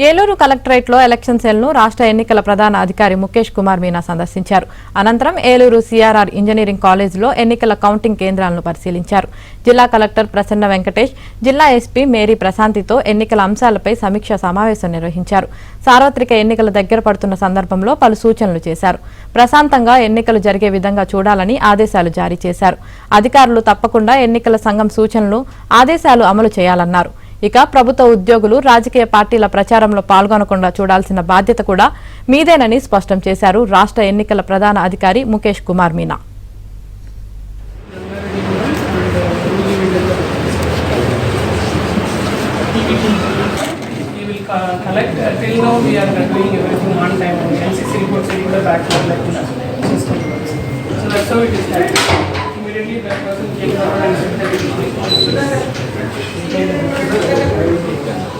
ఏలూరు కలెక్టరేట్లో ఎలక్షన్ సెల్ను రాష్ట్ర ఎన్నికల ప్రధాన అధికారి ముఖేష్ కుమార్ మీనా సందర్శించారు. అనంతరం ఏలూరు సిఆర్ఆర్ ఇంజనీరింగ్ కాలేజీలో ఎన్నికల కౌంటింగ్ కేంద్రాలను పరిశీలించారు. జిల్లా కలెక్టర్ ప్రసన్న వెంకటేష్, జిల్లా ఎస్పీ మేరీ ప్రశాంతితో ఎన్నికల అంశాలపై సమీక్ష సమావేశం నిర్వహించారు. సార్వత్రిక ఎన్నికల దగ్గర పడుతున్న సందర్భంలో పలు సూచనలు చేశారు. ప్రశాంతంగా ఎన్నికలు జరిగే విధంగా చూడాలని ఆదేశాలు జారీ చేశారు. అధికారులు తప్పకుండా ఎన్నికల సంఘం సూచనలు, ఆదేశాలు అమలు చేయాలన్నారు. ఇక ప్రభుత్వ ఉద్యోగులు రాజకీయ పార్టీల ప్రచారంలో పాల్గొనకుండా చూడాల్సిన బాధ్యత కూడా మీదేనని స్పష్టం చేశారు రాష్ట్ర ఎన్నికల ప్రధాన అధికారి Mukesh Kumar Meena. Immediately that person came around and said that